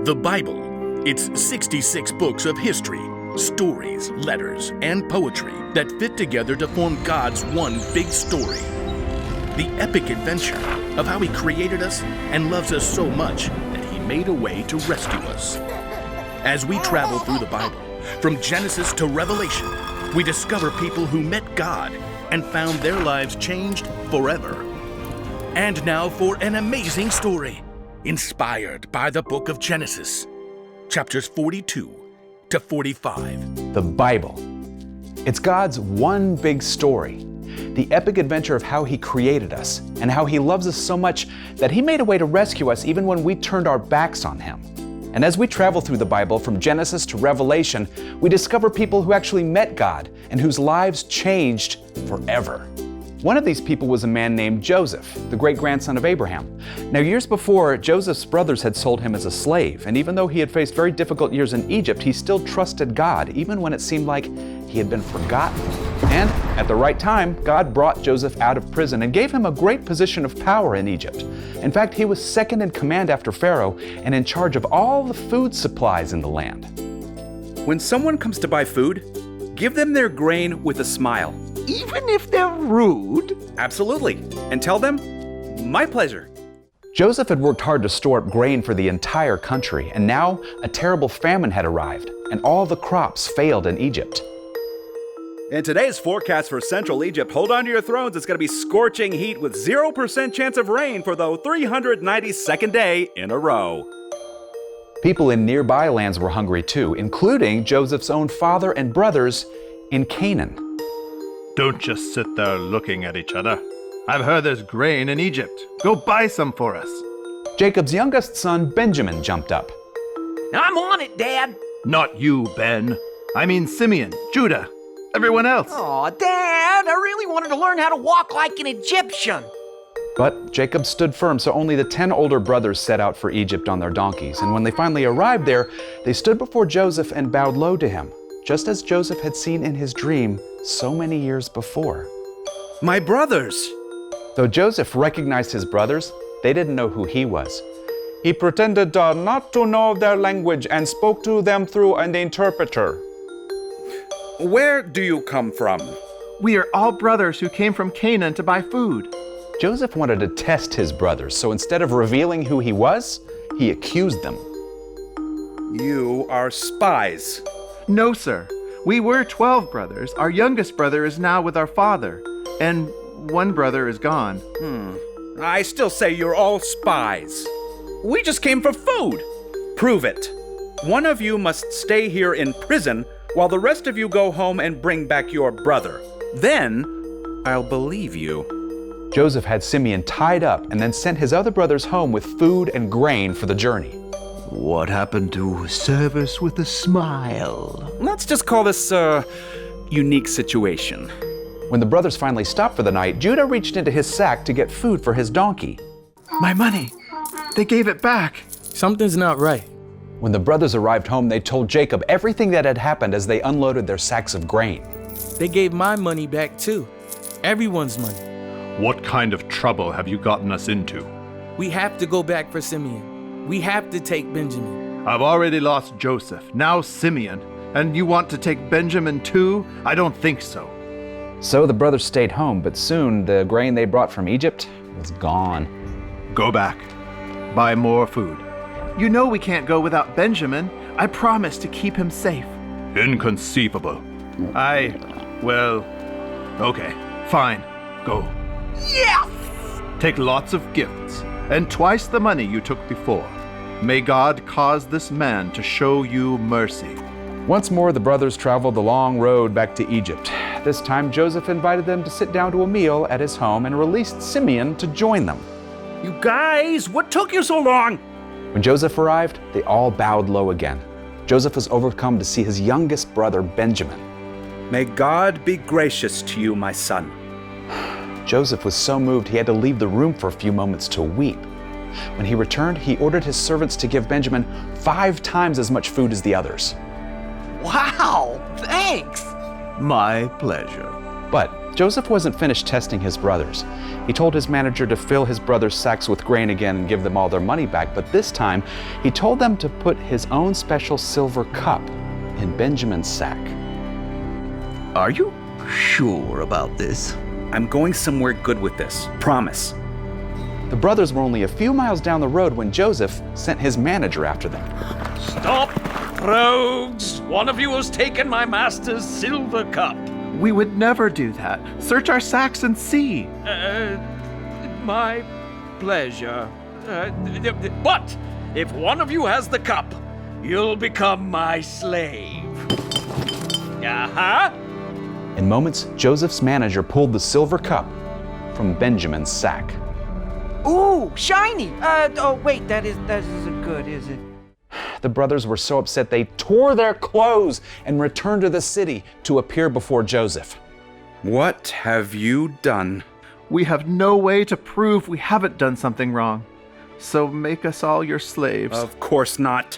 The Bible. It's 66 books of history, stories, letters, and poetry that fit together to form God's one big story. The epic adventure of how He created us and loves us so much that He made a way to rescue us. As we travel through the Bible, from Genesis to Revelation, we discover people who met God and found their lives changed forever. And now for an amazing story, inspired by the book of Genesis, chapters 42 to 45. The Bible. It's God's one big story, the epic adventure of how He created us and how He loves us so much that He made a way to rescue us even when we turned our backs on Him. And as we travel through the Bible from Genesis to Revelation, we discover people who actually met God and whose lives changed forever. One of these people was a man named Joseph, the great-grandson of Abraham. Now, years before, Joseph's brothers had sold him as a slave, and even though he had faced very difficult years in Egypt, he still trusted God, even when it seemed like he had been forgotten. And at the right time, God brought Joseph out of prison and gave him a great position of power in Egypt. In fact, he was second in command after Pharaoh and in charge of all the food supplies in the land. When someone comes to buy food, give them their grain with a smile. Even if they're rude? Absolutely. And tell them, my pleasure. Joseph had worked hard to store up grain for the entire country, and now a terrible famine had arrived, and all the crops failed in Egypt. In today's forecast for Central Egypt, hold on to your thrones. It's going to be scorching heat with 0% chance of rain for the 392nd day in a row. People in nearby lands were hungry too, including Joseph's own father and brothers in Canaan. Don't just sit there looking at each other. I've heard there's grain in Egypt. Go buy some for us. Jacob's youngest son, Benjamin, jumped up. I'm on it, Dad. Not you, Ben. I mean Simeon, Judah, everyone else. Aw, Dad, I really wanted to learn how to walk like an Egyptian. But Jacob stood firm, so only the 10 older brothers set out for Egypt on their donkeys. And when they finally arrived there, they stood before Joseph and bowed low to him, just as Joseph had seen in his dream so many years before. My brothers! Though Joseph recognized his brothers, they didn't know who he was. He pretended not to know their language and spoke to them through an interpreter. Where do you come from? We are all brothers who came from Canaan to buy food. Joseph wanted to test his brothers, so instead of revealing who he was, he accused them. You are spies. No, sir. We were 12 brothers. Our youngest brother is now with our father, and one brother is gone. I still say you're all spies. We just came for food. Prove it. One of you must stay here in prison while the rest of you go home and bring back your brother. Then I'll believe you. Joseph had Simeon tied up and then sent his other brothers home with food and grain for the journey. What happened to service with a smile? Let's just call this a unique situation. When the brothers finally stopped for the night, Judah reached into his sack to get food for his donkey. My money! They gave it back. Something's not right. When the brothers arrived home, they told Jacob everything that had happened as they unloaded their sacks of grain. They gave my money back too. Everyone's money. What kind of trouble have you gotten us into? We have to go back for Simeon. We have to take Benjamin. I've already lost Joseph, now Simeon, and you want to take Benjamin too? I don't think so. So the brothers stayed home, but soon the grain they brought from Egypt was gone. Go back. Buy more food. You know we can't go without Benjamin. I promised to keep him safe. Inconceivable. Okay, fine. Go. Yes! Take lots of gifts, and twice the money you took before. May God cause this man to show you mercy. Once more, the brothers traveled the long road back to Egypt. This time, Joseph invited them to sit down to a meal at his home and released Simeon to join them. You guys, what took you so long? When Joseph arrived, they all bowed low again. Joseph was overcome to see his youngest brother, Benjamin. May God be gracious to you, my son. Joseph was so moved he had to leave the room for a few moments to weep. When he returned, he ordered his servants to give Benjamin 5 times as much food as the others. Wow, thanks. My pleasure. But Joseph wasn't finished testing his brothers. He told his manager to fill his brothers' sacks with grain again and give them all their money back, but this time he told them to put his own special silver cup in Benjamin's sack. Are you sure about this? I'm going somewhere good with this. Promise. The brothers were only a few miles down the road when Joseph sent his manager after them. Stop, rogues! One of you has taken my master's silver cup. We would never do that. Search our sacks and see. My pleasure. But if one of you has the cup, you'll become my slave. Uh-huh. In moments, Joseph's manager pulled the silver cup from Benjamin's sack. Ooh, shiny! Oh wait, that isn't good, is it? The brothers were so upset they tore their clothes and returned to the city to appear before Joseph. What have you done? We have no way to prove we haven't done something wrong. So make us all your slaves. Of course not.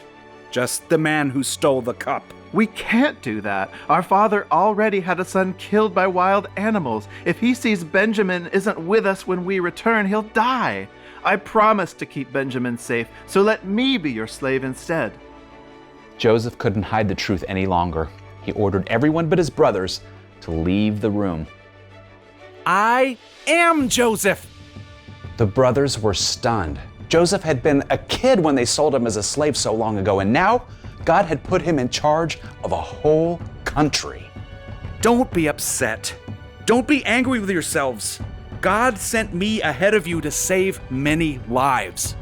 Just the man who stole the cup. We can't do that. Our father already had a son killed by wild animals. If he sees Benjamin isn't with us when we return, he'll die. I promise to keep Benjamin safe, so let me be your slave instead. Joseph couldn't hide the truth any longer. He ordered everyone but his brothers to leave the room. I am Joseph. The brothers were stunned. Joseph had been a kid when they sold him as a slave so long ago, and now God had put him in charge of a whole country. Don't be upset. Don't be angry with yourselves. God sent me ahead of you to save many lives.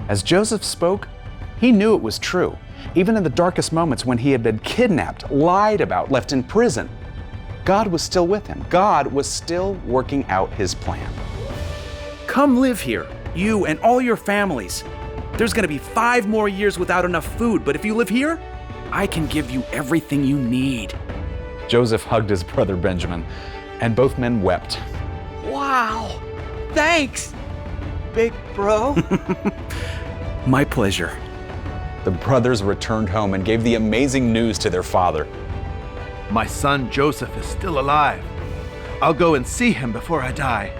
As Joseph spoke, he knew it was true. Even in the darkest moments when he had been kidnapped, lied about, left in prison, God was still with him. God was still working out his plan. Come live here, you and all your families. There's gonna be 5 more years without enough food, but if you live here, I can give you everything you need. Joseph hugged his brother Benjamin, and both men wept. Wow! Thanks, big bro. My pleasure. The brothers returned home and gave the amazing news to their father. My son Joseph is still alive. I'll go and see him before I die.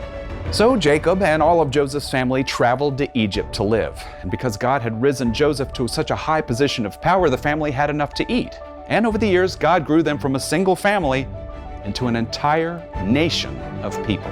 So Jacob and all of Joseph's family traveled to Egypt to live. And because God had risen Joseph to such a high position of power, the family had enough to eat. And over the years, God grew them from a single family into an entire nation of people.